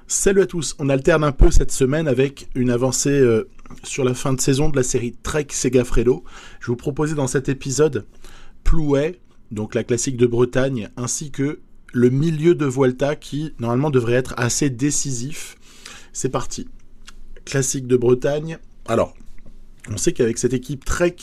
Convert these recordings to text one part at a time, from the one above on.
Salut à tous, on alterne un peu cette semaine avec une avancée sur la fin de saison de la série Trek Segafredo. Je vais vous proposer dans cet épisode Plouay, donc la classique de Bretagne, ainsi que le milieu de Vuelta qui normalement devrait être assez décisif. C'est parti. Classique de Bretagne. Alors, on sait qu'avec cette équipe Trek,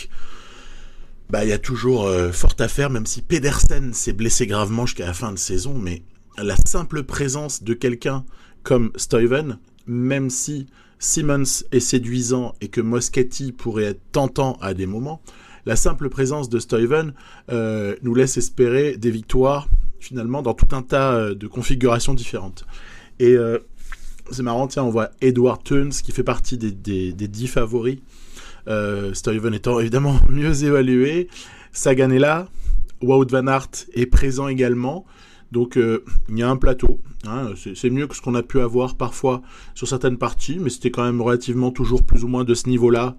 il y a toujours fort à faire, même si Pedersen s'est blessé gravement jusqu'à la fin de saison, mais la simple présence de quelqu'un comme Stuyven, même si Simmons est séduisant et que Moschetti pourrait être tentant à des moments, la simple présence de Stuyven nous laisse espérer des victoires finalement dans tout un tas de configurations différentes. Et c'est marrant, tiens, on voit Edward Theuns qui fait partie des 10 favoris, Stuyven étant évidemment mieux évalué. Sagan est là, Wout van Aert est présent également. Donc il y a un plateau, hein, c'est mieux que ce qu'on a pu avoir parfois sur certaines parties, mais c'était quand même relativement toujours plus ou moins de ce niveau-là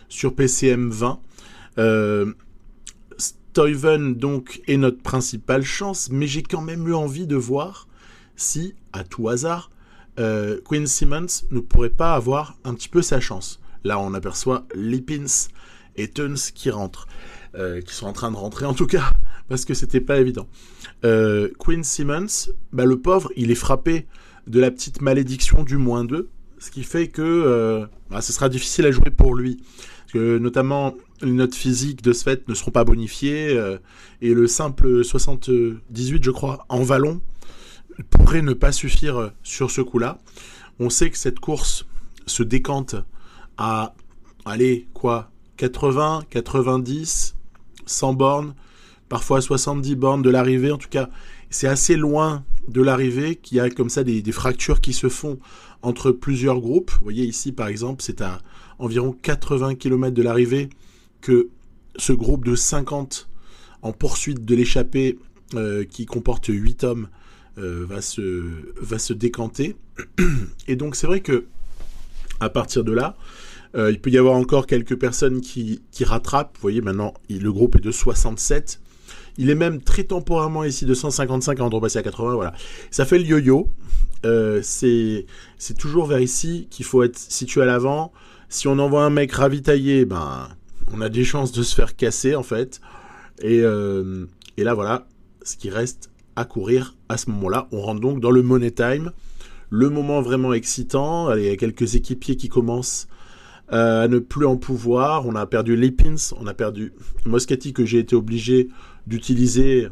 sur PCM 20. Stuyven donc est notre principale chance, mais j'ai quand même eu envie de voir si, à tout hasard, Quinn Simmons ne pourrait pas avoir un petit peu sa chance. Là on aperçoit Lippins et Theuns qui rentrent, qui sont en train de rentrer en tout cas, parce que c'était pas évident. Quinn Simmons, le pauvre, il est frappé de la petite malédiction du -2, ce qui fait que ce sera difficile à jouer pour lui. Parce que notamment, les notes physiques de ce fait ne seront pas bonifiées, et le simple 78, je crois, en vallon, pourrait ne pas suffire sur ce coup-là. On sait que cette course se décante à, 80, 90, 100 bornes, parfois 70 bornes de l'arrivée. En tout cas, c'est assez loin de l'arrivée qu'il y a comme ça des fractures qui se font entre plusieurs groupes. Vous voyez ici, par exemple, c'est à environ 80 km de l'arrivée que ce groupe de 50 en poursuite de l'échappée qui comporte 8 hommes va se décanter. Et donc, c'est vrai que à partir de là, il peut y avoir encore quelques personnes qui rattrapent. Vous voyez, maintenant, le groupe est de 67. Il est même très temporairement ici de 155 avant de repasser à 80. Voilà. Ça fait le yo-yo. C'est toujours vers ici qu'il faut être situé à l'avant. Si on envoie un mec ravitaillé, on a des chances de se faire casser, en fait. Et là, voilà, ce qui reste à courir à ce moment-là. On rentre donc dans le Money Time. Le moment vraiment excitant. Allez, il y a quelques équipiers qui commencent à ne plus en pouvoir. On a perdu Lippins, on a perdu Moschetti que j'ai été obligé d'utiliser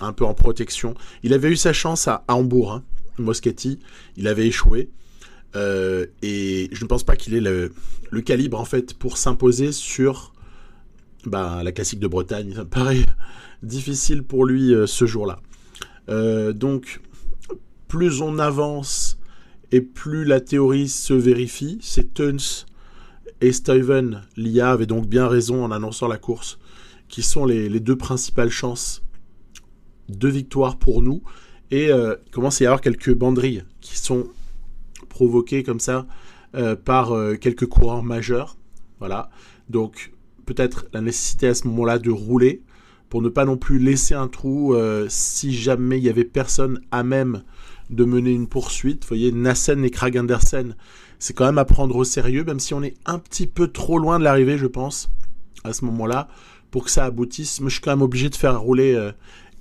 un peu en protection. Il avait eu sa chance à Hambourg, hein, Moschetti, il avait échoué et je ne pense pas qu'il ait le calibre en fait pour s'imposer sur la classique de Bretagne. Ça me paraît difficile pour lui ce jour-là. Donc plus on avance et plus la théorie se vérifie. C'est Theuns et Stuyven, l'IA, avait donc bien raison en annonçant la course, qui sont les deux principales chances de victoire pour nous. Et il commence à y avoir quelques banderilles qui sont provoquées comme ça par quelques coureurs majeurs. Voilà. Donc peut-être la nécessité à ce moment-là de rouler pour ne pas non plus laisser un trou si jamais il y avait personne à même de mener une poursuite. Vous voyez, Nassen et Kragh Andersen, c'est quand même à prendre au sérieux, même si on est un petit peu trop loin de l'arrivée, je pense, à ce moment-là, pour que ça aboutisse. Mais je suis quand même obligé de faire rouler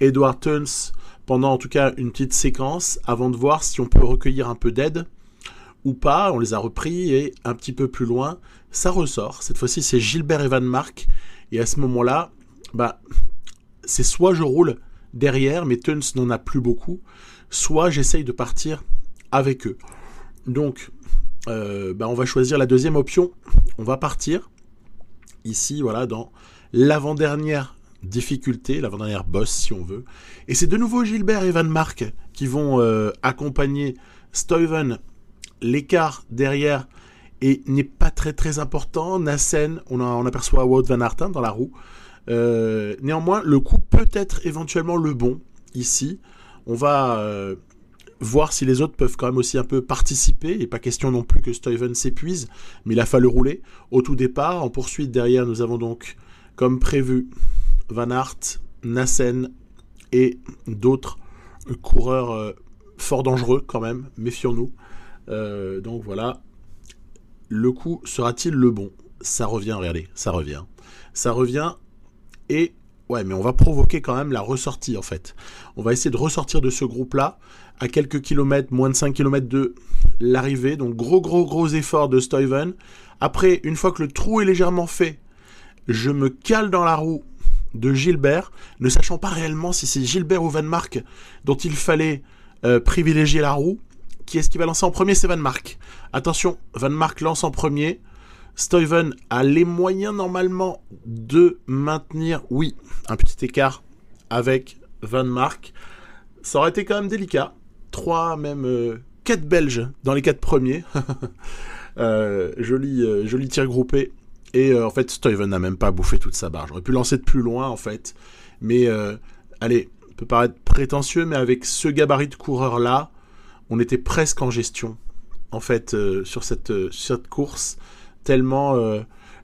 Edward Theuns pendant en tout cas une petite séquence, avant de voir si on peut recueillir un peu d'aide ou pas. On les a repris et un petit peu plus loin, ça ressort. Cette fois-ci, c'est Gilbert et Van Mark. Et à ce moment-là, c'est soit je roule derrière, mais Theuns n'en a plus beaucoup, soit j'essaye de partir avec eux. Donc, on va choisir la deuxième option. On va partir ici, voilà, dans l'avant-dernière difficulté, l'avant-dernière boss, si on veut. Et c'est de nouveau Gilbert et Van Mark qui vont accompagner Stuyven. L'écart derrière n'est pas très très important. Nassen, on aperçoit Wout van Aert dans la roue. Néanmoins, le coup peut être éventuellement le bon ici. On va voir si les autres peuvent quand même aussi un peu participer. Il n'est pas question non plus que Stuyven s'épuise, mais il a fallu rouler au tout départ. En poursuite, derrière, nous avons donc, comme prévu, Van Aert, Nassen et d'autres coureurs fort dangereux quand même, méfions-nous. Donc voilà. Le coup sera-t-il le bon? Ça revient, regardez, ça revient. Ça revient et... Ouais, mais on va provoquer quand même la ressortie, en fait. On va essayer de ressortir de ce groupe-là, à quelques kilomètres, moins de 5 kilomètres de l'arrivée. Donc gros effort de Stuyven. Après, une fois que le trou est légèrement fait, je me cale dans la roue de Gilbert, ne sachant pas réellement si c'est Gilbert ou Van Mark dont il fallait privilégier la roue. Qui est-ce qui va lancer en premier? C'est Van Mark. Attention, Van Mark lance en premier. Stuyven a les moyens normalement de maintenir, oui, un petit écart avec Van Mark. Ça aurait été quand même délicat. 3, même 4 Belges dans les 4 premiers. Joli tir groupé. Et en fait, Stuyven n'a même pas bouffé toute sa barre. J'aurais pu lancer de plus loin, en fait. Mais, allez, ça peut paraître prétentieux, mais avec ce gabarit de coureur-là, on était presque en gestion, en fait, sur cette course. Tellement,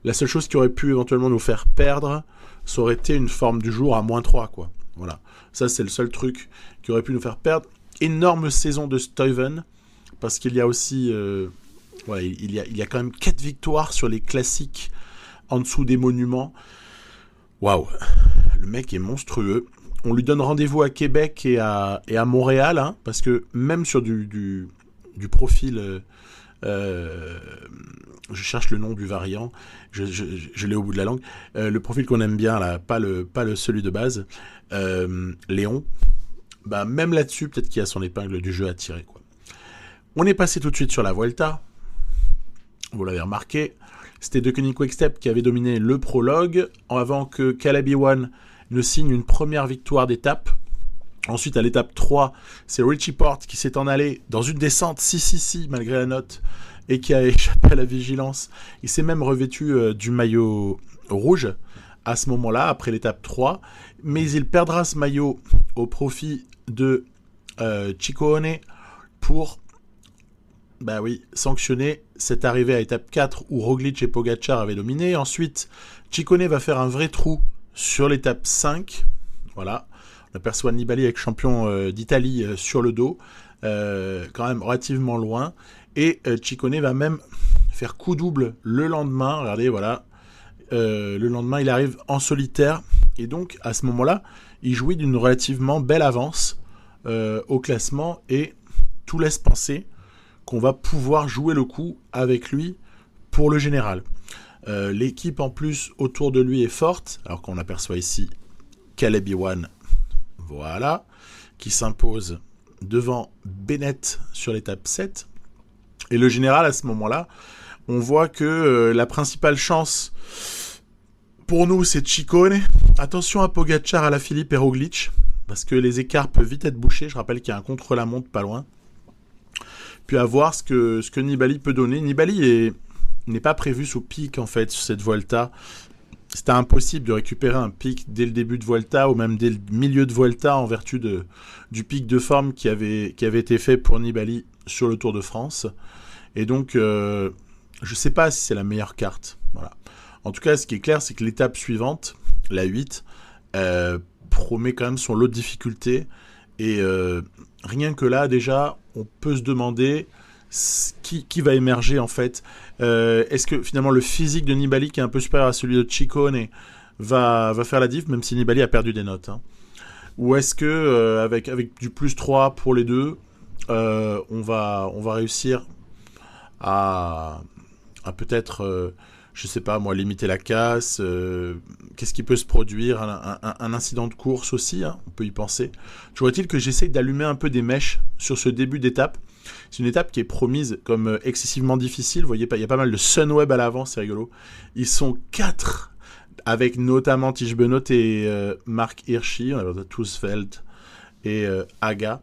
la seule chose qui aurait pu éventuellement nous faire perdre, ça aurait été une forme du jour à -3, quoi. Voilà. Ça, c'est le seul truc qui aurait pu nous faire perdre. Énorme saison de Stuyven, parce qu'il y a aussi... il y a quand même 4 victoires sur les classiques en dessous des monuments. Waouh, le mec est monstrueux. On lui donne rendez-vous à Québec et à Montréal, hein, parce que même sur du profil... je cherche le nom du variant, je l'ai au bout de la langue. Le profil qu'on aime bien, là, pas celui de base, Léon, bah, même là-dessus, peut-être qu'il y a son épingle du jeu à tirer, quoi. On est passé tout de suite sur la Vuelta. Vous l'avez remarqué, c'était De Koning Quick-Step qui avait dominé le prologue, avant que Caleb Ewan ne signe une première victoire d'étape. Ensuite, à l'étape 3, c'est Richie Porte qui s'est en allé dans une descente 6 malgré la note et qui a échappé à la vigilance. Il s'est même revêtu du maillot rouge à ce moment-là, après l'étape 3. Mais il perdra ce maillot au profit de Ciccone pour sanctionner cette arrivée à étape 4 où Roglic et Pogačar avaient dominé. Ensuite, Ciccone va faire un vrai trou sur l'étape 5. Voilà. On aperçoit Nibali avec champion d'Italie sur le dos, quand même relativement loin. Et Ciccone va même faire coup double le lendemain. Regardez, voilà. Le lendemain, il arrive en solitaire. Et donc, à ce moment-là, il jouit d'une relativement belle avance au classement. Et tout laisse penser qu'on va pouvoir jouer le coup avec lui pour le général. L'équipe, en plus, autour de lui est forte. Alors qu'on aperçoit ici Caleb Ewan, voilà, qui s'impose devant Bennett sur l'étape 7. Et le général, à ce moment-là, on voit que la principale chance pour nous, c'est Ciccone. Attention à Pogačar, Alaphilippe et Roglic, parce que les écarts peuvent vite être bouchés. Je rappelle qu'il y a un contre-la-montre pas loin. Puis à voir ce que Nibali peut donner. Nibali n'est pas prévu sous pic, en fait, sur cette Vuelta. C'était impossible de récupérer un pic dès le début de Vuelta ou même dès le milieu de Vuelta en vertu du pic de forme qui avait été fait pour Nibali sur le Tour de France. Et donc, je ne sais pas si c'est la meilleure carte. Voilà. En tout cas, ce qui est clair, c'est que l'étape suivante, la 8, promet quand même son lot de difficultés. Et rien que là, déjà, on peut se demander qui va émerger, en fait. Est-ce que, finalement, le physique de Nibali, qui est un peu supérieur à celui de Ciccone, va faire la diff, même si Nibali a perdu des notes, hein. Ou est-ce que, avec du +3 pour les deux, on va réussir à peut-être... je sais pas, moi, limiter la casse, qu'est-ce qui peut se produire, un incident de course aussi, hein, on peut y penser. Toujours est-il que j'essaye d'allumer un peu des mèches sur ce début d'étape. C'est une étape qui est promise comme excessivement difficile. Vous voyez, il y a pas mal de Sunweb à l'avant, c'est rigolo. Ils sont 4, avec notamment Tige Benoît et Mark Hirschi, on a Tousfeld et Aga.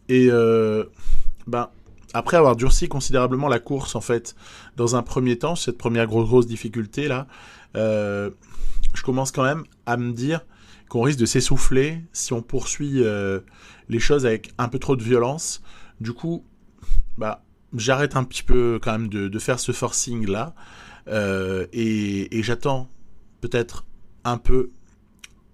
Et après avoir durci considérablement la course, en fait, dans un premier temps, cette première grosse difficulté là, je commence quand même à me dire qu'on risque de s'essouffler si on poursuit les choses avec un peu trop de violence. Du coup, j'arrête un petit peu quand même de faire ce forcing là, et j'attends peut-être un peu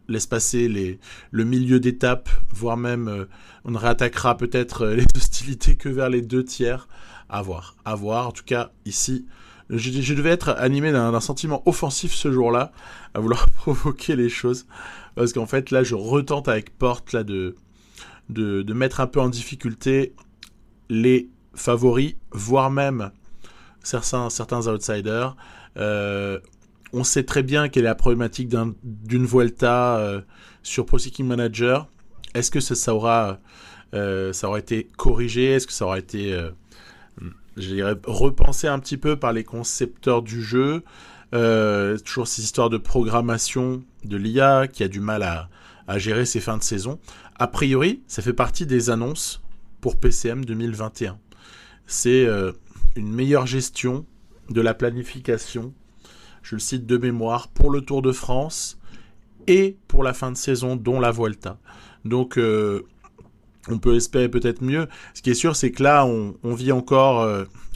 laisse passer le milieu d'étape, voire même on ne réattaquera peut-être les hostilités que vers les 2 tiers. À voir. En tout cas, ici, je devais être animé d'un sentiment offensif ce jour-là, à vouloir provoquer les choses. Parce qu'en fait, là, je retente avec Porte là, de mettre un peu en difficulté les favoris, voire même certains outsiders. On sait très bien quelle est la problématique d'une Vuelta sur Pro Cycling Manager. Est-ce que ça aura été corrigé? Est-ce que ça aura été je dirais repensé un petit peu par les concepteurs du jeu? Toujours ces histoires de programmation de l'IA qui a du mal à gérer ses fins de saison. A priori, ça fait partie des annonces pour PCM 2021. C'est une meilleure gestion de la planification, je le cite de mémoire, pour le Tour de France et pour la fin de saison, dont la Vuelta. Donc, on peut espérer peut-être mieux. Ce qui est sûr, c'est que là, on vit encore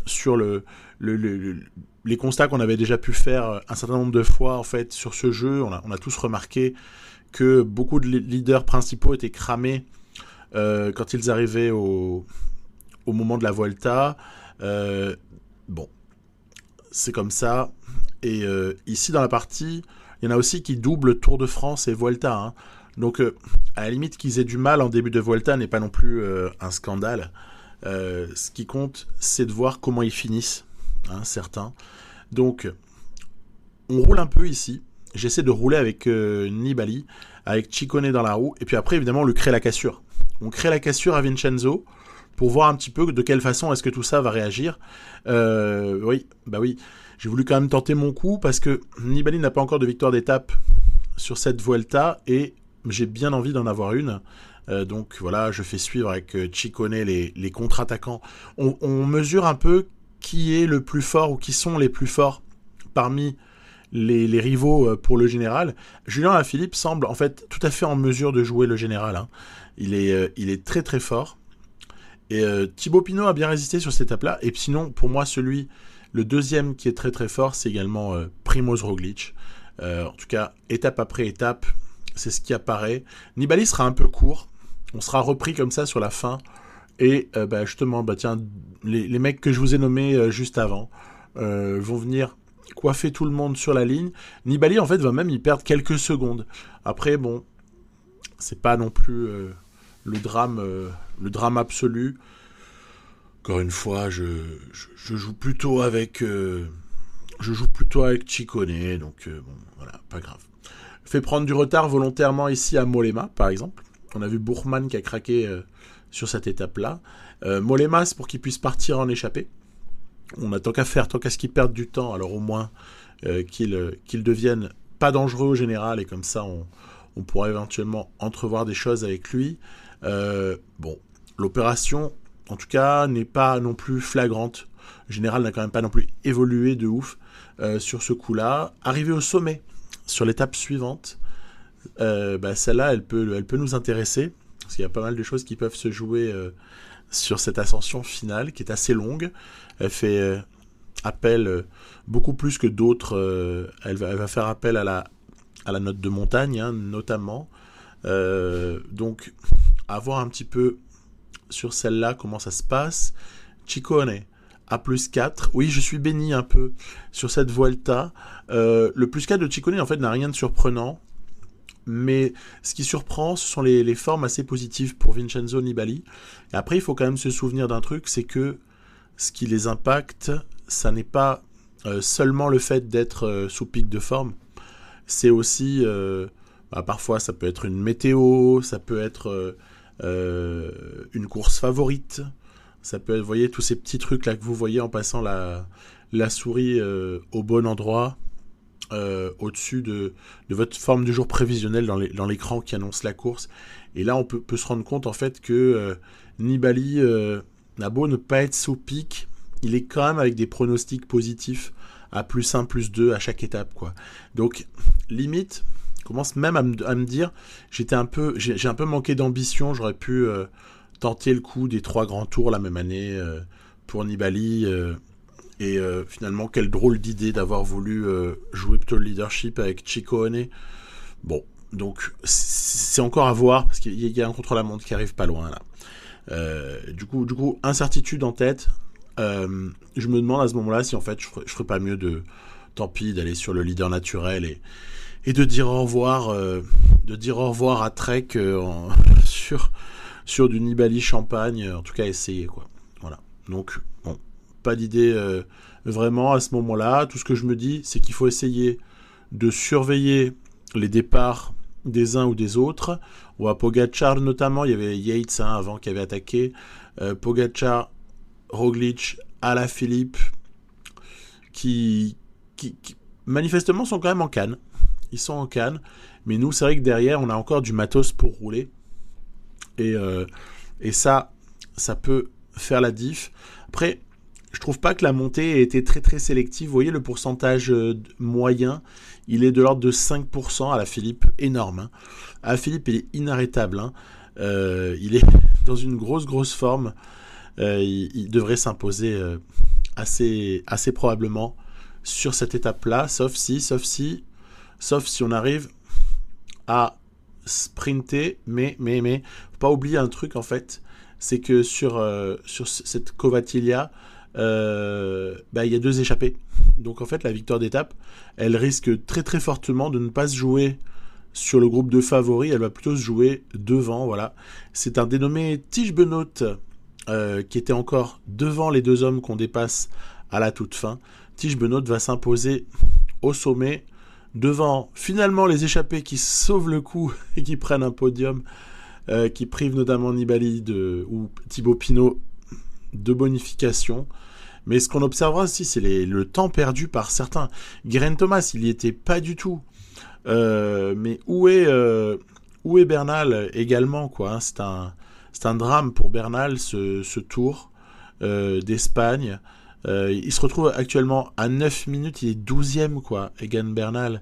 sur les constats qu'on avait déjà pu faire un certain nombre de fois en fait sur ce jeu. On a tous remarqué que beaucoup de leaders principaux étaient cramés quand ils arrivaient au moment de la Vuelta. Bon, c'est comme ça. Et ici, dans la partie, il y en a aussi qui doublent Tour de France et Vuelta, hein. Donc, à la limite, qu'ils aient du mal en début de Vuelta n'est pas non plus un scandale. Ce qui compte, c'est de voir comment ils finissent, hein, certains. Donc, on roule un peu ici. J'essaie de rouler avec Nibali, avec Ciccone dans la roue. Et puis après, évidemment, on lui crée la cassure. On crée la cassure à Vincenzo pour voir un petit peu de quelle façon est-ce que tout ça va réagir. Oui. J'ai voulu quand même tenter mon coup parce que Nibali n'a pas encore de victoire d'étape sur cette Vuelta et j'ai bien envie d'en avoir une. Donc voilà, je fais suivre avec Ciccone les contre-attaquants. On mesure un peu qui est le plus fort ou qui sont les plus forts parmi les rivaux pour le général. Julien Alaphilippe semble en fait tout à fait en mesure de jouer le général, hein. Il est très très fort. Et Thibaut Pinot a bien résisté sur cette étape-là. Et sinon, pour moi, le deuxième qui est très très fort, c'est également Primož Roglič. En tout cas, étape après étape, c'est ce qui apparaît. Nibali sera un peu court. On sera repris comme ça sur la fin. Et justement, tiens, les mecs que je vous ai nommés juste avant vont venir coiffer tout le monde sur la ligne. Nibali, en fait, va même y perdre quelques secondes. Après, bon, c'est pas non plus le drame absolu. Encore une fois, je joue plutôt avec Ciccone, donc bon, voilà, pas grave. Fait prendre du retard volontairement ici à Mollema, par exemple. On a vu Buchmann qui a craqué sur cette étape-là. Mollema, c'est pour qu'il puisse partir en échappée. On a tant qu'à ce qu'il perde du temps, alors au moins qu'il devienne pas dangereux au général, et comme ça, on pourra éventuellement entrevoir des choses avec lui. Bon, l'opération, en tout cas, n'est pas non plus flagrante. Le général n'a quand même pas non plus évolué de ouf sur ce coup-là. Arrivé au sommet, sur l'étape suivante, celle-là, elle peut nous intéresser, parce qu'il y a pas mal de choses qui peuvent se jouer sur cette ascension finale, qui est assez longue. Elle fait appel beaucoup plus que d'autres. Elle va faire appel à la note de montagne, hein, notamment. Donc, à voir un petit peu sur celle-là comment ça se passe. Ciccone à plus 4. Oui, je suis béni un peu sur cette Vuelta. Le plus 4 de Ciccone, en fait, n'a rien de surprenant. Mais ce qui surprend, ce sont les formes assez positives pour Vincenzo Nibali. Et après, il faut quand même se souvenir d'un truc, c'est que ce qui les impacte, ça n'est pas seulement le fait d'être sous pic de forme. C'est aussi, parfois, ça peut être une météo, ça peut être une course favorite, ça peut être, vous voyez, tous ces petits trucs là que vous voyez en passant la souris au bon endroit, au-dessus de votre forme du jour prévisionnelle dans l'écran qui annonce la course. Et là, on peut se rendre compte en fait que Nibali n'a beau ne pas être sous pic, il est quand même avec des pronostics positifs à plus 1, plus 2 à chaque étape, quoi. Donc, limite, je commence même à me dire, j'ai un peu manqué d'ambition, j'aurais pu tenter le coup des 3 grands tours la même année pour Nibali, et finalement, quelle drôle d'idée d'avoir voulu jouer plutôt le leadership avec Ciccone. Bon, Donc c'est encore à voir parce qu'il y a un contre-la-montre qui arrive pas loin là. Du coup, incertitude en tête. Je me demande à ce moment-là si en fait je ferais pas mieux tant pis, d'aller sur le leader naturel et de dire au revoir à Trek sur du Nibali Champagne, en tout cas essayer quoi. Voilà. Donc bon, pas d'idée vraiment à ce moment-là. Tout ce que je me dis, c'est qu'il faut essayer de surveiller les départs des uns ou des autres. Ou à Pogacar notamment, il y avait Yates avant qui avait attaqué. Pogacar, Roglic, Alaphilippe, qui manifestement sont quand même en canne. Ils sont en canne, mais nous c'est vrai que derrière on a encore du matos pour rouler. Et ça peut faire la diff. Après, je trouve pas que la montée ait été très très sélective. Vous voyez le pourcentage moyen, il est de l'ordre de 5%. Alaphilippe, énorme. Hein. Alaphilippe, il est inarrêtable. Hein. Il est dans une grosse forme. Il devrait s'imposer assez probablement sur cette étape-là, sauf si on arrive à sprinter, mais faut pas oublier un truc en fait, c'est que sur cette Covatilia, il y a 2 échappées. Donc en fait la victoire d'étape, elle risque très très fortement de ne pas se jouer sur le groupe de favoris, elle va plutôt se jouer devant. Voilà, c'est un dénommé Tige Benoît qui était encore devant les 2 hommes qu'on dépasse à la toute fin. Tige Benoît va s'imposer au sommet devant finalement les échappés qui sauvent le coup et qui prennent un podium, qui privent notamment Nibali ou Thibaut Pinot de bonification. Mais ce qu'on observera aussi, c'est le temps perdu par certains. Geraint Thomas, il n'y était pas du tout. Mais où est Bernal également quoi, hein, c'est un drame pour Bernal ce tour d'Espagne. Il se retrouve actuellement à 9 minutes, il est 12e quoi, Egan Bernal.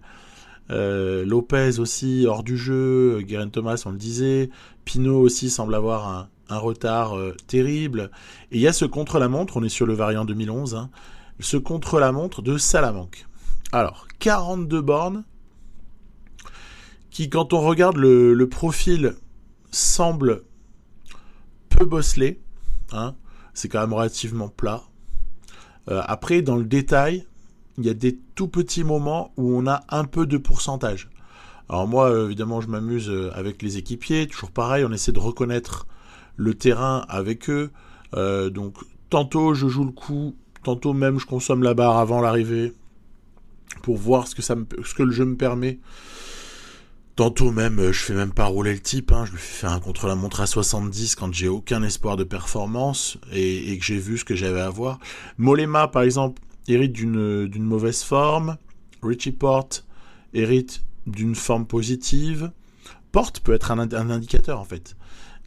Lopez aussi hors du jeu, Geraint Thomas on le disait, Pinot aussi semble avoir un retard terrible. Et il y a ce contre-la-montre, on est sur le variant 2011, hein, ce contre-la-montre de Salamanque. Alors, 42 bornes, qui quand on regarde le profil semble peu bosselé, hein, c'est quand même relativement plat. Après, dans le détail, il y a des tout petits moments où on a un peu de pourcentage. Alors moi, évidemment, je m'amuse avec les équipiers. Toujours pareil, on essaie de reconnaître le terrain avec eux. Donc, tantôt, je joue le coup. Tantôt, même, je consomme la barre avant l'arrivée pour voir ce que le jeu me permet. Tantôt même, je fais même pas rouler le type, hein, je lui fais faire un contre-la-montre à 70 quand j'ai aucun espoir de performance et que j'ai vu ce que j'avais à voir. Mollema, par exemple, hérite d'une mauvaise forme. Richie Porte hérite d'une forme positive. Porte peut être un indicateur, en fait.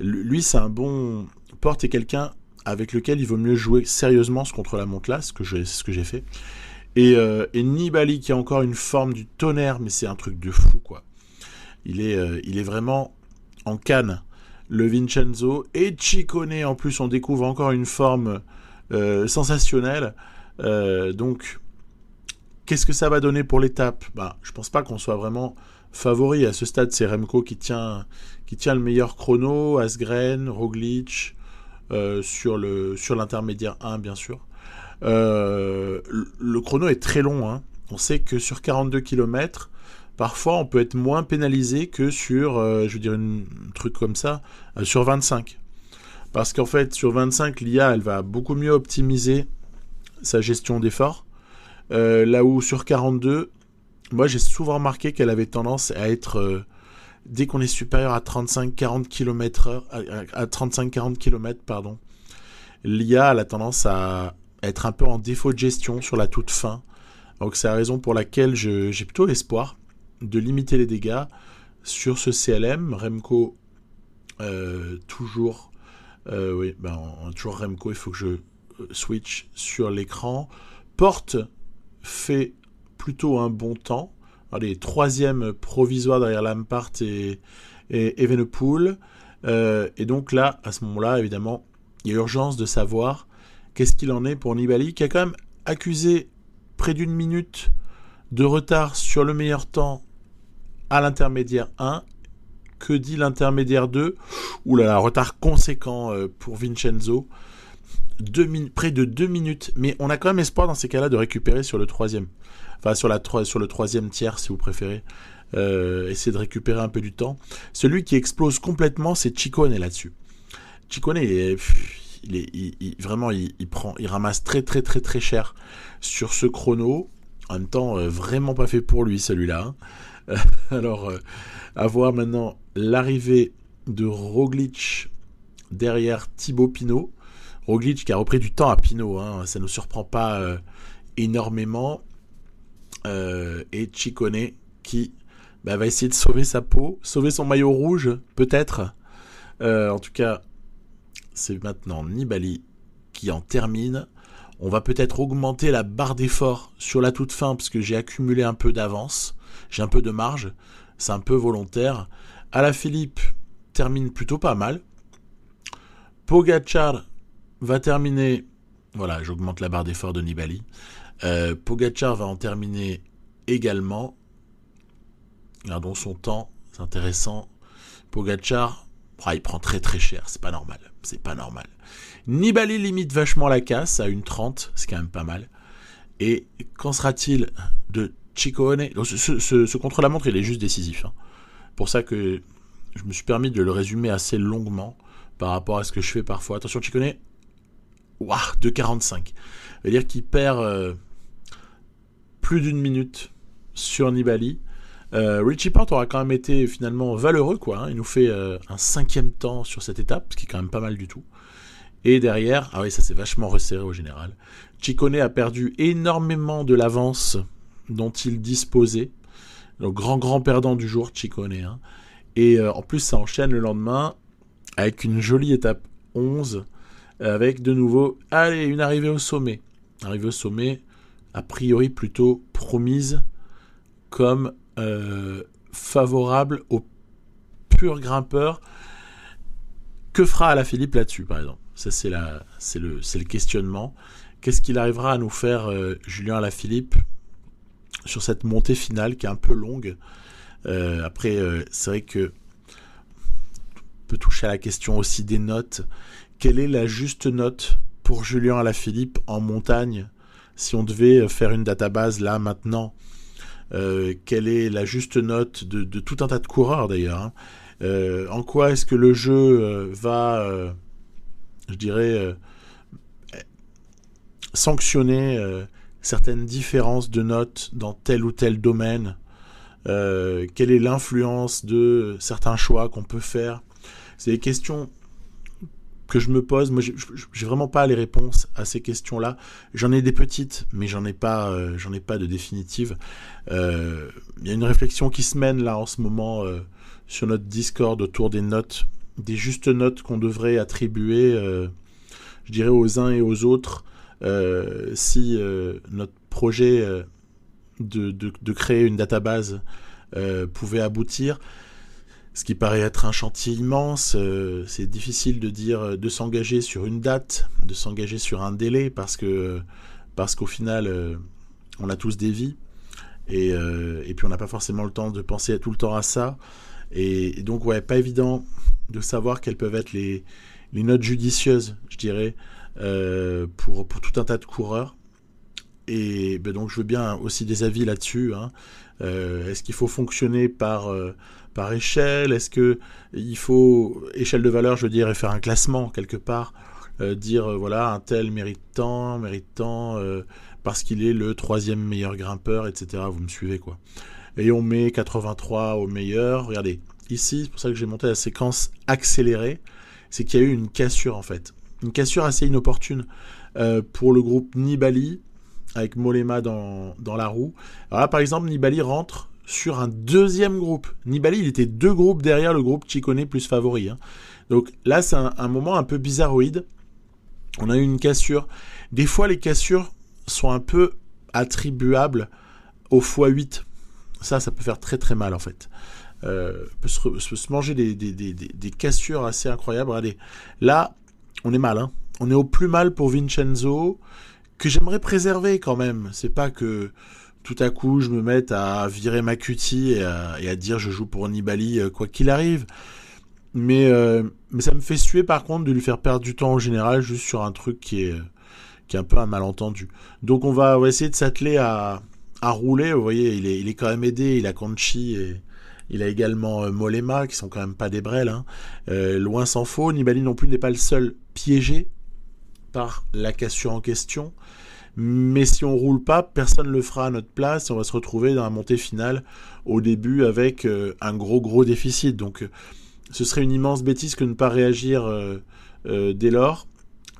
Lui, c'est un bon... Porte est quelqu'un avec lequel il vaut mieux jouer sérieusement ce contre-la-montre-là, ce que j'ai fait. Et Nibali, qui a encore une forme du tonnerre, mais c'est un truc de fou, quoi. Il est vraiment en canne. Le Vincenzo et Ciccone, en plus, on découvre encore une forme sensationnelle. Donc, qu'est-ce que ça va donner pour l'étape ? Je pense pas qu'on soit vraiment favori. À ce stade, c'est Remco qui tient le meilleur chrono. Asgreen, Roglic, sur l'intermédiaire 1, bien sûr. Le chrono est très long. Hein. On sait que sur 42 km... Parfois, on peut être moins pénalisé que sur, un truc comme ça, sur 25. Parce qu'en fait, sur 25, l'IA, elle va beaucoup mieux optimiser sa gestion d'effort. Là où sur 42, moi, j'ai souvent remarqué qu'elle avait tendance à être, dès qu'on est supérieur à 35-40 km/h, à 35-40 km, pardon, l'IA, elle a tendance à être un peu en défaut de gestion sur la toute fin. Donc, c'est la raison pour laquelle j'ai plutôt l'espoir de limiter les dégâts sur ce CLM. Remco, toujours toujours Remco, il faut que je switch sur l'écran. Porte fait plutôt un bon temps. Allez, 3e provisoire derrière Lampart et Evenepoel. Et donc là, à ce moment-là, évidemment, il y a urgence de savoir qu'est-ce qu'il en est pour Nibali, qui a quand même accusé près d'1 minute de retard sur le meilleur temps à l'intermédiaire 1. Que dit l'intermédiaire 2? Ouh là là, retard conséquent pour Vincenzo. Près de 2 minutes. Mais on a quand même espoir dans ces cas-là de récupérer sur le troisième. Enfin, sur le troisième tiers, si vous préférez. Essayer de récupérer un peu du temps. Celui qui explose complètement, c'est Ciccone là-dessus. Ciccone, vraiment, il ramasse très très très très cher sur ce chrono. En même temps, vraiment pas fait pour lui celui-là. Alors, à voir maintenant l'arrivée de Roglic derrière Thibaut Pinot. Roglic qui a repris du temps à Pinot, hein, ça ne nous surprend pas énormément. Et Ciccone qui va essayer de sauver sa peau, sauver son maillot rouge, peut-être. En tout cas, c'est maintenant Nibali qui en termine. On va peut-être augmenter la barre d'effort sur la toute fin, parce que j'ai accumulé un peu d'avance. J'ai un peu de marge, c'est un peu volontaire. Alaphilippe termine plutôt pas mal. Pogacar va terminer... Voilà, j'augmente la barre d'effort de Nibali. Pogacar va en terminer également. Regardons son temps, c'est intéressant. Pogacar, il prend très très cher, c'est pas normal. C'est pas normal. Nibali limite vachement la casse à 1,30, c'est quand même pas mal. Et qu'en sera-t-il de Ciccone? Ce contre-la-montre, il est juste décisif. Hein. Pour ça que je me suis permis de le résumer assez longuement par rapport à ce que je fais parfois. Attention, Ciccone, 2,45. Ça veut dire qu'il perd plus d'une minute sur Nibali. Richie Porte aura quand même été finalement valeureux, quoi. Hein. Il nous fait un 5e temps sur cette étape, ce qui est quand même pas mal du tout. Et derrière, ça s'est vachement resserré au général. Ciccone a perdu énormément de l'avance dont il disposait. Le grand perdant du jour, Ciccone. Hein. Et en plus, ça enchaîne le lendemain avec une jolie étape 11, avec de nouveau, une arrivée au sommet. Arrivée au sommet, a priori plutôt promise comme favorable aux purs grimpeurs. Que fera Alaphilippe là-dessus, par exemple? Ça, c'est le questionnement. Qu'est-ce qu'il arrivera à nous faire, Julien Alaphilippe, sur cette montée finale qui est un peu longue? Après, c'est vrai que on peut toucher à la question aussi des notes. Quelle est la juste note pour Julien Alaphilippe en montagne, si on devait faire une database là, maintenant? Quelle est la juste note de tout un tas de coureurs, d'ailleurs, hein? En quoi est-ce que le jeu va, je dirais, sanctionner certaines différences de notes dans tel ou tel domaine? Quelle est l'influence de certains choix qu'on peut faire? C'est des questions que je me pose. Moi, j'ai vraiment pas les réponses à ces questions-là. J'en ai des petites, mais j'en ai pas de définitives. Il y a une réflexion qui se mène là en ce moment sur notre Discord autour des notes, des justes notes qu'on devrait attribuer, je dirais, aux uns et aux autres, si notre projet de créer une database pouvait aboutir. Ce qui paraît être un chantier immense. C'est difficile de dire, de s'engager sur une date, de s'engager sur un délai, parce qu'au final, on a tous des vies, et puis on n'a pas forcément le temps de penser tout le temps à ça. Et donc, pas évident de savoir quelles peuvent être les notes judicieuses, je dirais, pour tout un tas de coureurs. Et donc, je veux bien aussi des avis là-dessus. Hein. Est-ce qu'il faut fonctionner par échelle? Est-ce qu'il faut, échelle de valeur, je veux dire, et faire un classement quelque part, dire, voilà, un tel méritant, parce qu'il est le 3e meilleur grimpeur, etc. Vous me suivez, quoi. Et on met 83 au meilleur. Regardez, ici, c'est pour ça que j'ai monté la séquence accélérée, c'est qu'il y a eu une cassure, en fait. Une cassure assez inopportune pour le groupe Nibali, avec Mollema dans la roue. Alors là, par exemple, Nibali rentre sur un 2e groupe. Nibali, il était 2 groupes derrière le groupe Ciccone plus favori. Hein. Donc là, c'est un moment un peu bizarroïde. On a eu une cassure. Des fois, les cassures sont un peu attribuables au x8. Ça peut faire très très mal, en fait. Peut se manger des cassures assez incroyables. Regardez, là, on est mal. Hein. On est au plus mal pour Vincenzo, que j'aimerais préserver quand même. C'est pas que tout à coup je me mette à virer ma cutie et à dire je joue pour Nibali quoi qu'il arrive. Mais ça me fait suer par contre de lui faire perdre du temps en général juste sur un truc qui est un peu un malentendu. Donc on va essayer de s'atteler à rouler. Vous voyez, il est quand même aidé. Il a Conchi et il a également Mollema qui sont quand même pas des brels. Hein. Loin s'en faut. Nibali non plus n'est pas le seul piégé par la cassure en question. Mais si on roule pas, personne ne le fera à notre place et on va se retrouver dans la montée finale au début avec un gros déficit. Donc ce serait une immense bêtise que de ne pas réagir dès lors.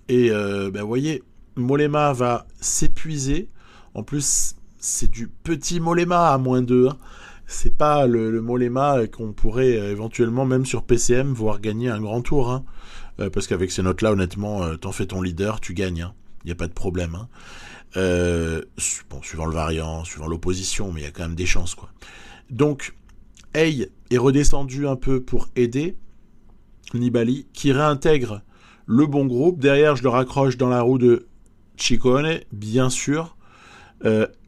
Et vous voyez, Mollema va s'épuiser. En plus, c'est du petit Mollema à -2. Hein. C'est pas le Mollema qu'on pourrait éventuellement, même sur PCM, voir gagner un grand tour. Hein. Parce qu'avec ces notes-là, honnêtement, t'en fais ton leader, tu gagnes. Hein. Il n'y a pas de problème. Hein. Suivant le variant, suivant l'opposition, mais il y a quand même des chances, quoi. Donc, Hay est redescendu un peu pour aider Nibali, qui réintègre le bon groupe. Derrière, je le raccroche dans la roue de Ciccone, bien sûr.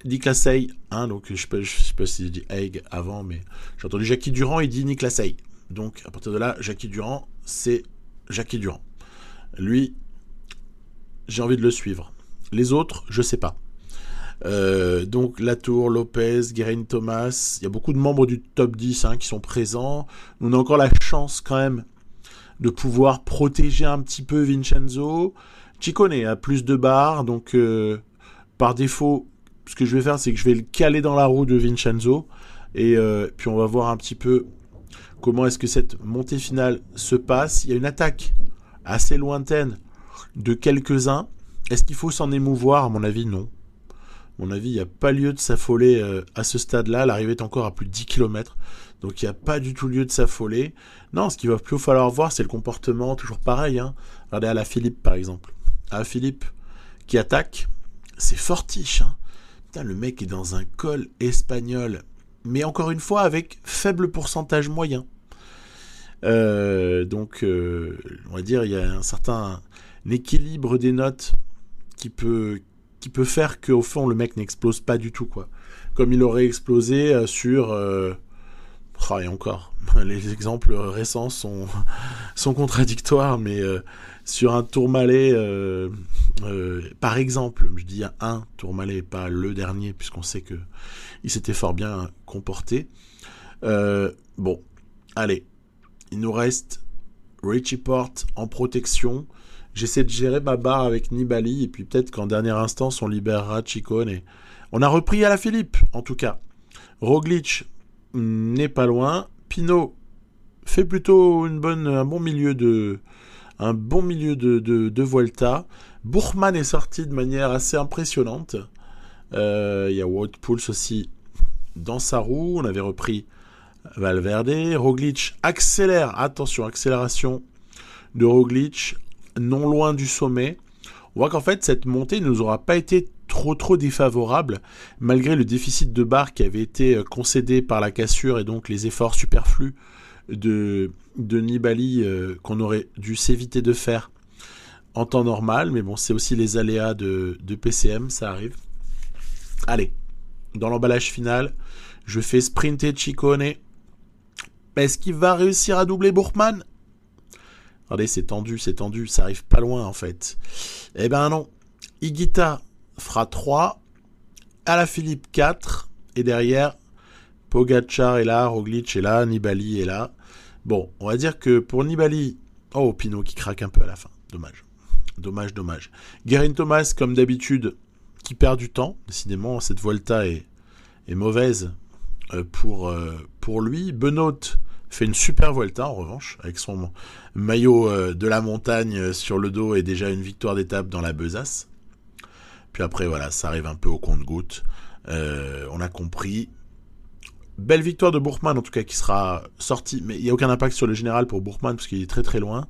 Niklas Hay, hein, donc je sais pas si j'ai dit Haig avant, mais j'ai entendu Jackie Durand, il dit Niklas Hay. Donc, à partir de là, Jackie Durand, c'est Jackie Durand. Lui, j'ai envie de le suivre. Les autres, je sais pas. Donc Latour, Lopez, Geraint Thomas, il y a beaucoup de membres du top 10 qui sont présents. On a encore la chance quand même de pouvoir protéger un petit peu Vincenzo. Ciccone a plus de barres, donc par défaut, ce que je vais faire, c'est que je vais le caler dans la roue de Vincenzo. Et puis on va voir un petit peu comment est-ce que cette montée finale se passe. Il y a une attaque assez lointaine de quelques-uns. Est-ce qu'il faut s'en émouvoir ? À mon avis, non. À mon avis, il n'y a pas lieu de s'affoler à ce stade-là. L'arrivée est encore à plus de 10 km. Donc, il n'y a pas du tout lieu de s'affoler. Non, ce qu'il va plus falloir voir, c'est le comportement. Toujours pareil. Hein. Regardez Alaphilippe, par exemple. Alaphilippe qui attaque, c'est fortiche. Hein. Putain, le mec est dans un col espagnol. Mais encore une fois, avec faible pourcentage moyen. Donc, on va dire, il y a un certain équilibre des notes qui peut faire qu'au fond le mec n'explose pas du tout, quoi. Comme il aurait explosé sur et encore les exemples récents sont contradictoires, mais sur un Tourmalet par exemple, je dis un Tourmalet, pas le dernier, puisqu'on sait que il s'était fort bien comporté. Bon, allez, il nous reste Richie Porte en protection. J'essaie de gérer ma barre avec Nibali, et puis peut-être qu'en dernière instance, on libérera Ciccone. On a repris Alaphilippe, en tout cas. Roglic n'est pas loin. Pinot fait plutôt un bon milieu de Vuelta. Buchmann est sorti de manière assez impressionnante. Il y a Wout Poels aussi dans sa roue. On avait repris Valverde. Roglic accélère. Attention, accélération de Roglic, non loin du sommet. On voit qu'en fait, cette montée ne nous aura pas été trop défavorable, malgré le déficit de barre qui avait été concédé par la cassure et donc les efforts superflus de Nibali qu'on aurait dû s'éviter de faire en temps normal. Mais bon, c'est aussi les aléas de PCM, ça arrive. Allez, dans l'emballage final, je fais sprinter Ciccone. Est-ce qu'il va réussir à doubler Buchmann ? Regardez, c'est tendu, ça arrive pas loin en fait. Eh ben non, Higuita fera 3, Alaphilippe 4, et derrière, Pogacar est là, Roglic est là, Nibali est là. Bon, on va dire que pour Nibali, oh, Pinot qui craque un peu à la fin, dommage. Geraint Thomas, comme d'habitude, qui perd du temps, décidément, cette Vuelta est mauvaise pour lui. Benoît fait une super Vuelta en revanche, avec son maillot de la montagne sur le dos et déjà une victoire d'étape dans la besace. Puis après, voilà, ça arrive un peu au compte-gouttes. On a compris. Belle victoire de Buchmann, en tout cas, qui sera sortie. Mais il n'y a aucun impact sur le général pour Buchmann, parce qu'il est très loin.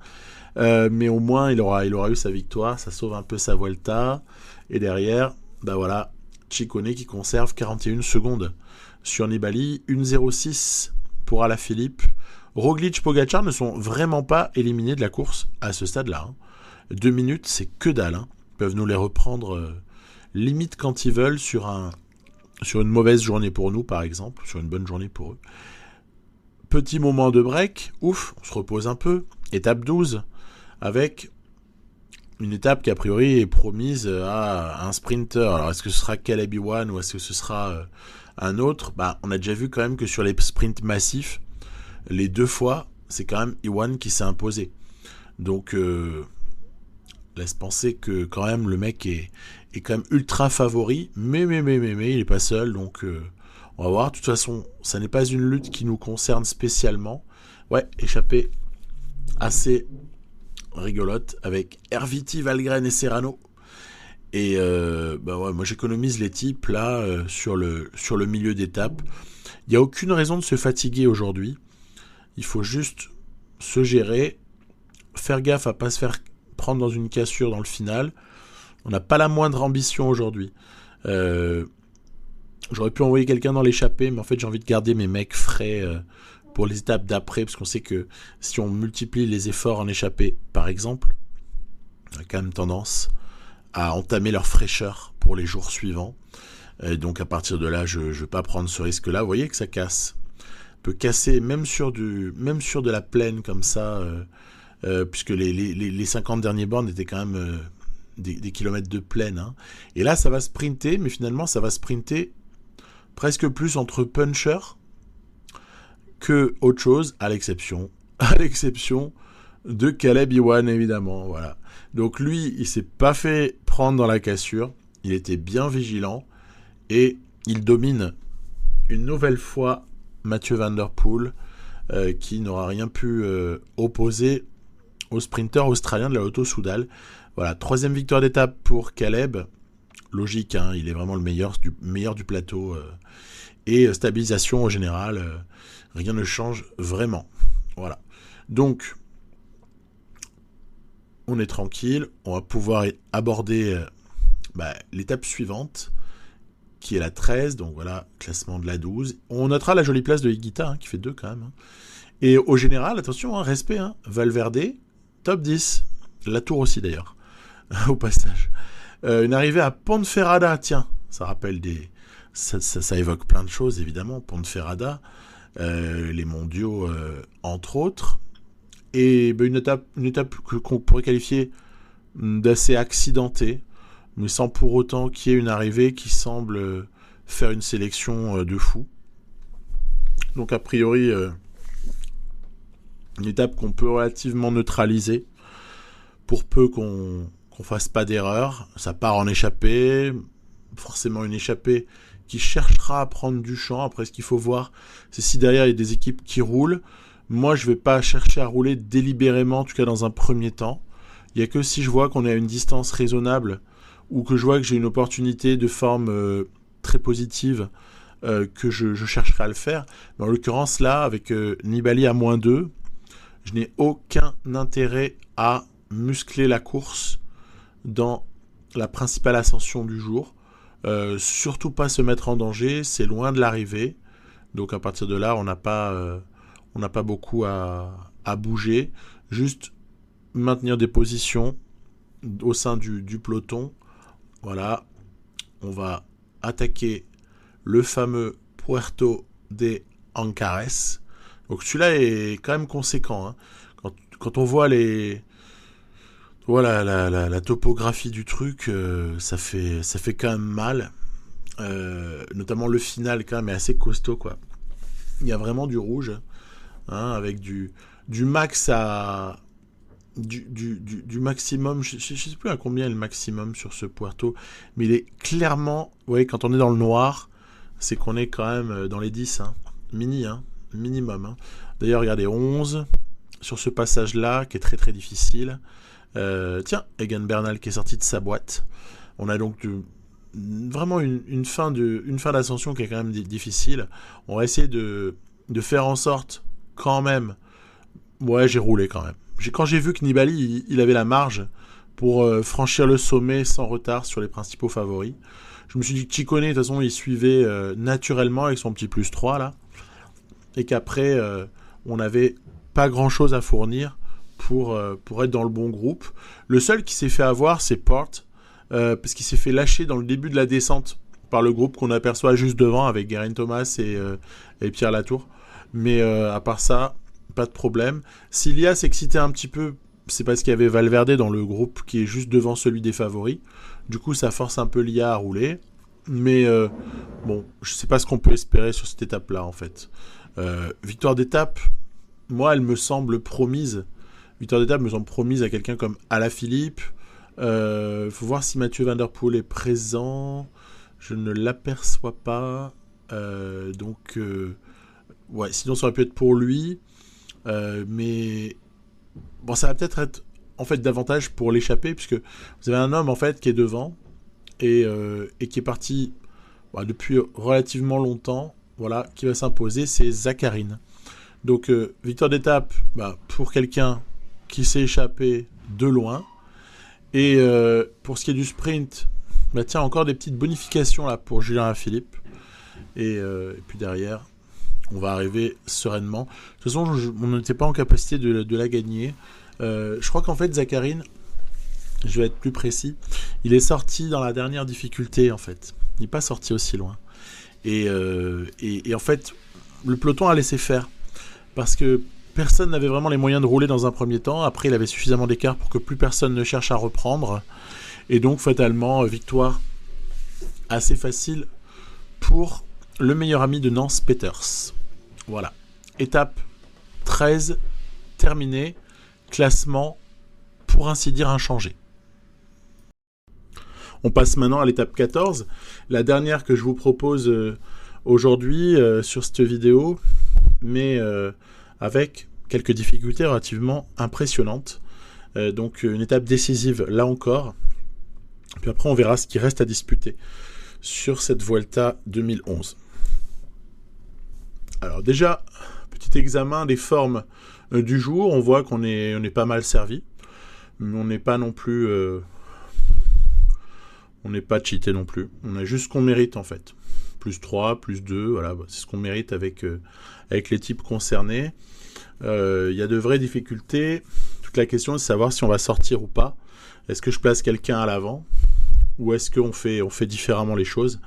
Mais au moins, il aura eu sa victoire. Ça sauve un peu sa Vuelta. Et derrière, bah voilà, Ciccone qui conserve 41 secondes sur Nibali. 1,06 pour Alaphilippe. Roglic, Pogacar ne sont vraiment pas éliminés de la course à ce stade-là. 2 minutes, c'est que dalle. Ils peuvent nous les reprendre limite quand ils veulent sur un sur une mauvaise journée pour nous, par exemple, sur une bonne journée pour eux. Petit moment de break, ouf, on se repose un peu. Étape 12, avec une étape qui a priori est promise à un sprinter. Alors est-ce que ce sera Caleb Ewan ou est-ce que ce sera un autre ? On a déjà vu quand même que sur les sprints massifs, les 2 fois, c'est quand même Ewan qui s'est imposé. Donc laisse penser que quand même le mec est quand même ultra favori, mais il est pas seul, donc on va voir. De toute façon, ça n'est pas une lutte qui nous concerne spécialement. Ouais, échappée assez rigolote avec Herviti, Valgren et Serrano. Et moi j'économise les types là sur le milieu d'étape. Il n'y a aucune raison de se fatiguer aujourd'hui. Il faut juste se gérer, faire gaffe à pas se faire prendre dans une cassure dans le final. On n'a pas la moindre ambition aujourd'hui. J'aurais pu envoyer quelqu'un dans l'échappée, mais en fait j'ai envie de garder mes mecs frais pour les étapes d'après, parce qu'on sait que si on multiplie les efforts en échappée, par exemple, on a quand même tendance à entamer leur fraîcheur pour les jours suivants. Et donc à partir de là, je ne vais pas prendre ce risque-là. Vous voyez que ça casse. Peut casser même sur de la plaine comme ça, puisque les 50 derniers bornes étaient quand même des kilomètres de plaine. Hein. Et là, ça va sprinter, mais finalement, ça va sprinter presque plus entre puncher que autre chose, à l'exception de Caleb Ewan, évidemment. Voilà. Donc lui, il s'est pas fait prendre dans la cassure, il était bien vigilant, et il domine une nouvelle fois Mathieu Van Der Poel, qui n'aura rien pu opposer au sprinter australien de la Lotto-Soudal. Voilà, 3e victoire d'étape pour Caleb. Logique, hein, il est vraiment le meilleur du plateau. Et stabilisation au général, rien ne change vraiment. Voilà. Donc, on est tranquille. On va pouvoir aborder l'étape suivante, qui est la 13. Donc voilà, classement de la 12. On notera la jolie place de Higuita, hein, qui fait 2 quand même. Hein. Et au général, attention, hein, respect, hein, Valverde, top 10. La Tour aussi d'ailleurs, au passage. Une arrivée à Ponferrada, tiens, ça rappelle ça évoque plein de choses évidemment, Ponferrada, les mondiaux entre autres, et une étape qu'on pourrait qualifier d'assez accidentée, mais sans pour autant qu'il y ait une arrivée qui semble faire une sélection de fou. Donc a priori, une étape qu'on peut relativement neutraliser, pour peu qu'on fasse pas d'erreur. Ça part en échappée, forcément une échappée qui cherchera à prendre du champ. Après, ce qu'il faut voir, c'est si derrière il y a des équipes qui roulent. Moi, je vais pas chercher à rouler délibérément, en tout cas dans un premier temps. Il y a que si je vois qu'on est à une distance raisonnable, ou que je vois que j'ai une opportunité de forme très positive, que je chercherai à le faire. Mais en l'occurrence, là, avec Nibali à -2, je n'ai aucun intérêt à muscler la course dans la principale ascension du jour. Surtout pas se mettre en danger, c'est loin de l'arrivée. Donc à partir de là, on n'a pas beaucoup à bouger. Juste maintenir des positions au sein du peloton. Voilà, on va attaquer le fameux Puerto de Ancares. Donc celui-là est quand même conséquent. Hein. Quand on voit la topographie du truc, ça fait quand même mal. Notamment le final quand même est assez costaud, quoi. Il y a vraiment du rouge, hein, avec du max à du maximum. Je sais plus à combien est le maximum sur ce Puerto, mais il est clairement, vous voyez, quand on est dans le noir, c'est qu'on est quand même dans les 10, hein, minimum. Hein. D'ailleurs, regardez, 11 sur ce passage-là, qui est très très difficile. Tiens, Egan Bernal qui est sorti de sa boîte. On a donc vraiment une fin d'ascension qui est quand même difficile. On va essayer de faire en sorte quand même. Ouais, j'ai roulé quand même. Quand j'ai vu que Nibali il avait la marge pour franchir le sommet sans retard sur les principaux favoris, je me suis dit que Ciccone, de toute façon, il suivait naturellement avec son petit +3 là, et qu'après on n'avait pas grand chose à fournir pour être dans le bon groupe. Le seul qui s'est fait avoir, c'est Porte, parce qu'il s'est fait lâcher dans le début de la descente par le groupe qu'on aperçoit juste devant avec Geraint Thomas et Pierre Latour. Mais à part ça, pas de problème. Si Lia s'excitait un petit peu, c'est parce qu'il y avait Valverde dans le groupe qui est juste devant celui des favoris. Du coup, ça force un peu Lia à rouler. Mais bon, je sais pas ce qu'on peut espérer sur cette étape-là, en fait. Victoire d'étape, moi, elle me semble promise. Victoire d'étape me semble promise à quelqu'un comme Alaphilippe. Faut voir si Mathieu Van Der Poel est présent. Je ne l'aperçois pas. Donc, ouais, sinon ça aurait pu être pour lui. Mais bon, ça va peut-être être en fait davantage pour l'échappée, puisque vous avez un homme en fait qui est devant et qui est parti depuis relativement longtemps. Voilà, qui va s'imposer, c'est Zakharine. Donc, victoire d'étape pour quelqu'un qui s'est échappé de loin. Et pour ce qui est du sprint, tiens, encore des petites bonifications là pour Julien Alaphilippe. Et puis derrière, on va arriver sereinement. De toute façon, on n'était pas en capacité de la gagner. Je crois qu'en fait, Zakharine, je vais être plus précis, il est sorti dans la dernière difficulté en fait. Il n'est pas sorti aussi loin. Et en fait, le peloton a laissé faire. Parce que personne n'avait vraiment les moyens de rouler dans un premier temps. Après, il avait suffisamment d'écart pour que plus personne ne cherche à reprendre. Et donc, fatalement, victoire assez facile pour le meilleur ami de Nance Peters. Voilà. Étape 13, terminée. Classement, pour ainsi dire, inchangé. On passe maintenant à l'étape 14. La dernière que je vous propose aujourd'hui sur cette vidéo. Mais avec quelques difficultés relativement impressionnantes. Donc une étape décisive là encore. Puis après on verra ce qui reste à disputer sur cette Vuelta 2011. Alors déjà, petit examen des formes du jour. On voit qu'on est pas mal servi. Mais on n'est pas non plus... on n'est pas cheaté non plus. On a juste ce qu'on mérite en fait. Plus 3, plus 2, voilà, c'est ce qu'on mérite avec les types concernés. Il y a de vraies difficultés. Toute la question est de savoir si on va sortir ou pas. Est-ce que je place quelqu'un à l'avant ou est-ce qu'on fait différemment les choses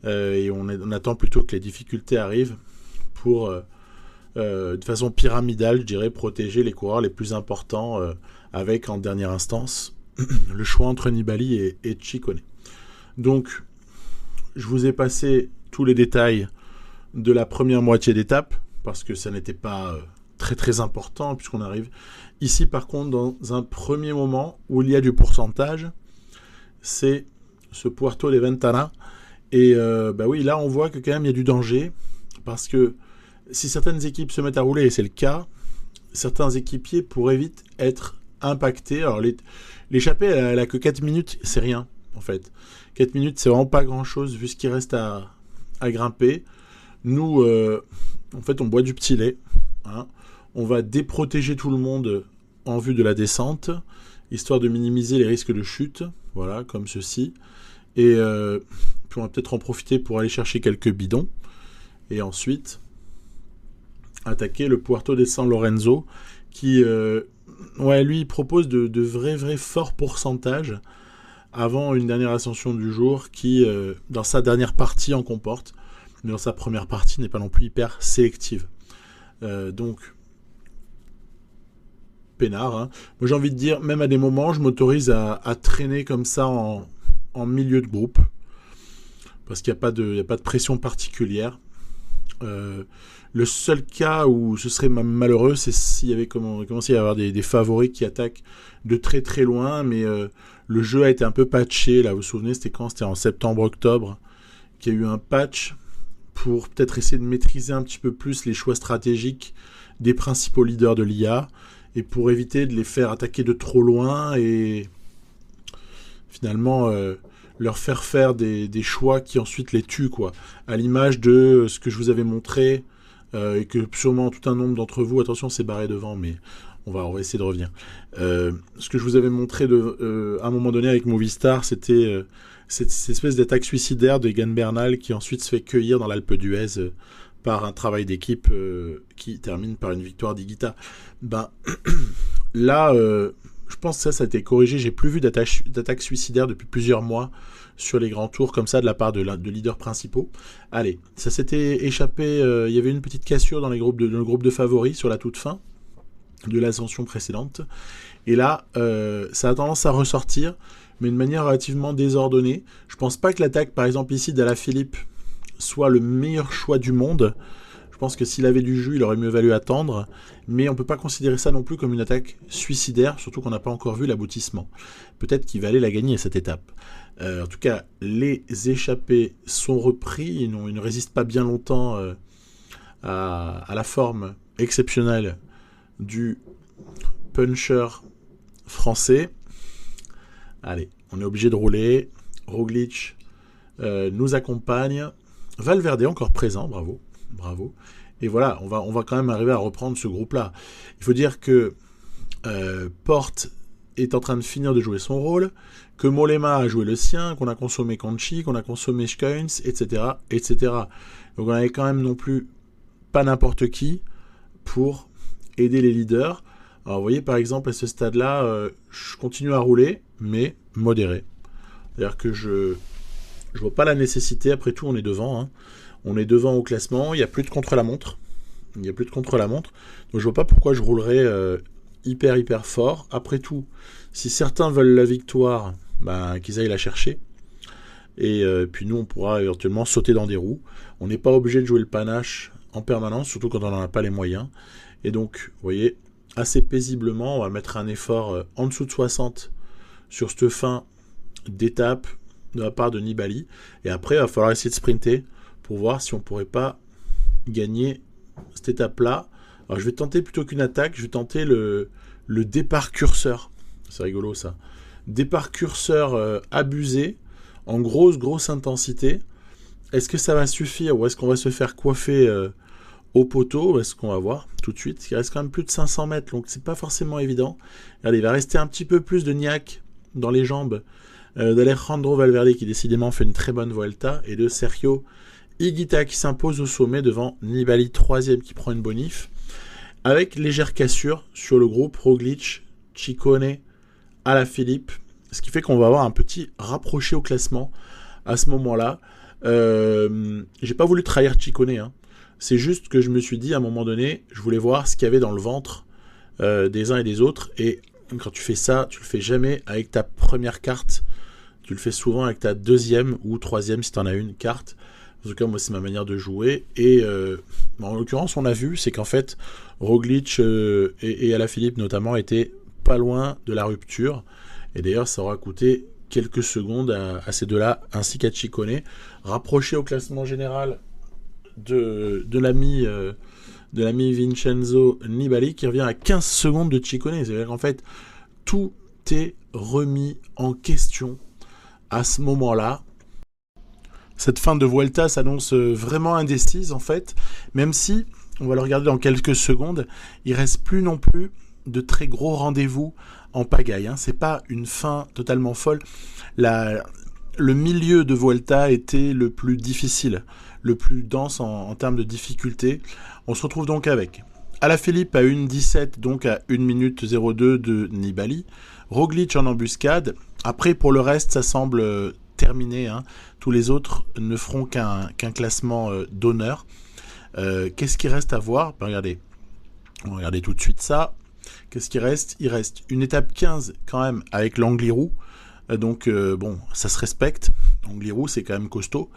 et on attend plutôt que les difficultés arrivent pour, de façon pyramidale, je dirais, protéger les coureurs les plus importants avec, en dernière instance, le choix entre Nibali et Ciccone. Donc, je vous ai passé tous les détails de la première moitié d'étape, parce que ça n'était pas très très important, puisqu'on arrive ici par contre dans un premier moment où il y a du pourcentage, c'est ce Puerto de Ventana, et oui, là on voit que quand même il y a du danger, parce que si certaines équipes se mettent à rouler, et c'est le cas, certains équipiers pourraient vite être impactés. Alors l'échappée, elle a que 4 minutes, c'est rien en fait. 4 minutes, c'est vraiment pas grand-chose vu ce qui reste à grimper. Nous, en fait, on boit du petit lait. Hein. On va déprotéger tout le monde en vue de la descente, histoire de minimiser les risques de chute. Voilà, comme ceci. Et puis on va peut-être en profiter pour aller chercher quelques bidons. Et ensuite, attaquer le Puerto de San Lorenzo, qui, lui, il propose de vrais forts pourcentages avant une dernière ascension du jour qui, dans sa dernière partie, en comporte, mais dans sa première partie, n'est pas non plus hyper sélective. Donc, peinard. Hein. Moi, j'ai envie de dire, même à des moments, je m'autorise à traîner comme ça en milieu de groupe, parce qu'il n'y a pas de pression particulière. Le seul cas où ce serait malheureux, c'est s'il y avait commencé à y avoir des favoris qui attaquent de très très loin, mais le jeu a été un peu patché. Là, vous vous souvenez, c'était quand? C'était en septembre-octobre qu'il y a eu un patch pour peut-être essayer de maîtriser un petit peu plus les choix stratégiques des principaux leaders de l'IA et pour éviter de les faire attaquer de trop loin et finalement leur faire des choix qui ensuite les tuent, quoi. À l'image de ce que je vous avais montré et que sûrement tout un nombre d'entre vous, attention, c'est barré devant, mais on va essayer de revenir. Ce que je vous avais montré à un moment donné avec Movistar, c'était cette espèce d'attaque suicidaire de Egan Bernal qui ensuite se fait cueillir dans l'Alpe d'Huez par un travail d'équipe qui termine par une victoire d'Higuita. Là, je pense que ça a été corrigé. J'ai plus vu d'attaque suicidaire depuis plusieurs mois sur les grands tours comme ça de la part de leaders principaux. Allez, ça s'était échappé, il y avait une petite cassure dans le groupe de favoris sur la toute fin de l'ascension précédente. Et là, ça a tendance à ressortir, mais de manière relativement désordonnée. Je pense pas que l'attaque, par exemple ici, d'Alaphilippe soit le meilleur choix du monde. Je pense que s'il avait du jus, il aurait mieux valu attendre. Mais on peut pas considérer ça non plus comme une attaque suicidaire, surtout qu'on n'a pas encore vu l'aboutissement. Peut-être qu'il va aller la gagner, cette étape. En tout cas, les échappés sont repris. Ils ne résistent pas bien longtemps à la forme exceptionnelle du puncher français. Allez, on est obligé de rouler. Roglic nous accompagne. Valverde encore présent, bravo. Et voilà, on va quand même arriver à reprendre ce groupe-là. Il faut dire que Porte est en train de finir de jouer son rôle, que Mollema a joué le sien, qu'on a consommé Conchi, qu'on a consommé Schkuins, etc., etc. Donc on n'avait quand même non plus pas n'importe qui pour aider les leaders. Alors vous voyez par exemple à ce stade-là, je continue à rouler, mais modéré. C'est-à-dire que je vois pas la nécessité, après tout on est devant, hein. On est devant au classement, il n'y a plus de contre-la-montre. Donc je vois pas pourquoi je roulerais hyper fort. Après tout, si certains veulent la victoire, qu'ils aillent la chercher. Et puis nous on pourra éventuellement sauter dans des roues. On n'est pas obligé de jouer le panache en permanence, surtout quand on n'en a pas les moyens. Et donc, vous voyez, assez paisiblement, on va mettre un effort en dessous de 60 sur cette fin d'étape de la part de Nibali. Et après, il va falloir essayer de sprinter pour voir si on ne pourrait pas gagner cette étape-là. Alors, je vais tenter plutôt qu'une attaque, je vais tenter le départ curseur. C'est rigolo, ça. Départ curseur abusé, en grosse intensité. Est-ce que ça va suffire ou est-ce qu'on va se faire coiffer au poteau? Est-ce qu'on va voir tout de suite? Il reste quand même plus de 500 mètres, donc c'est pas forcément évident. Regardez, il va rester un petit peu plus de niaque dans les jambes d'Alejandro Valverde, qui décidément fait une très bonne Vuelta, et de Sergio Higuita qui s'impose au sommet devant Nibali 3e qui prend une bonif, avec légère cassure sur le groupe Roglic, Ciccone, Alaphilippe, ce qui fait qu'on va avoir un petit rapproché au classement à ce moment-là. J'ai pas voulu trahir Ciccone, hein. C'est juste que je me suis dit à un moment donné, je voulais voir ce qu'il y avait dans le ventre des uns et des autres, et quand tu fais ça, tu le fais jamais avec ta première carte, tu le fais souvent avec ta deuxième ou troisième si tu en as une carte. En tout cas, moi, c'est ma manière de jouer. Et en l'occurrence, on a vu, c'est qu'en fait, Roglic et Alaphilippe notamment étaient pas loin de la rupture. Et d'ailleurs, ça aura coûté quelques secondes à ces deux-là, ainsi qu'à Ciccone. Rapproché au classement général de l'ami Vincenzo Nibali, qui revient à 15 secondes de Ciccone. C'est-à-dire qu'en fait, tout est remis en question à ce moment-là. Cette fin de Vuelta s'annonce vraiment indécise en fait, même si, on va le regarder dans quelques secondes, il reste plus non plus de très gros rendez-vous en pagaille, hein. C'est pas une fin totalement folle. Le milieu de Vuelta était le plus difficile, le plus dense en termes de difficulté. On se retrouve donc avec Alaphilippe à 1,17, donc à 1 minute 02 de Nibali. Roglic en embuscade. Après, pour le reste, ça semble terminé, hein. Tous les autres ne feront qu'un classement d'honneur. Qu'est-ce qui reste à voir? Regardez. On va regarder tout de suite ça. Qu'est-ce qui reste? Il reste une étape 15 quand même avec l'Angliru. Donc bon, ça se respecte. L'Angliru, c'est quand même costaud.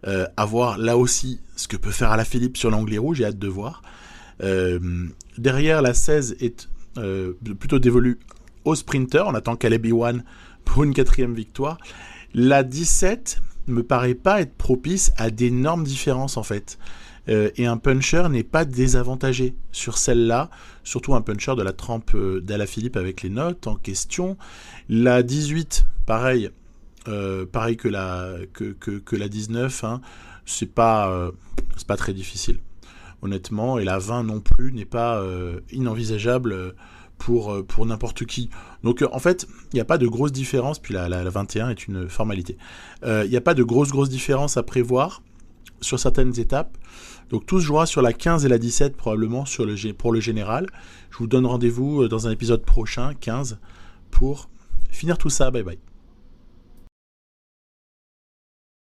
À voir là aussi ce que peut faire Alaphilippe sur l'Angliru, j'ai hâte de voir. Derrière, la 16 est plutôt dévolue au sprinter. On attend Caleb Ewan pour une 4e victoire. La 17 me paraît pas être propice à d'énormes différences en fait. Et un puncher n'est pas désavantagé sur celle-là, surtout un puncher de la trempe d'Alaphilippe avec les notes en question. La 18, pareil que la 19, hein, c'est pas très difficile, honnêtement. Et la 20 non plus n'est pas inenvisageable pour n'importe qui. Donc en fait, il n'y a pas de grosse différence, puis la 21 est une formalité. Il n'y a pas de grosse différence à prévoir sur certaines étapes. Donc tout se jouera sur la 15 et la 17 probablement pour le général. Je vous donne rendez-vous dans un épisode prochain, 15, pour finir tout ça. Bye bye.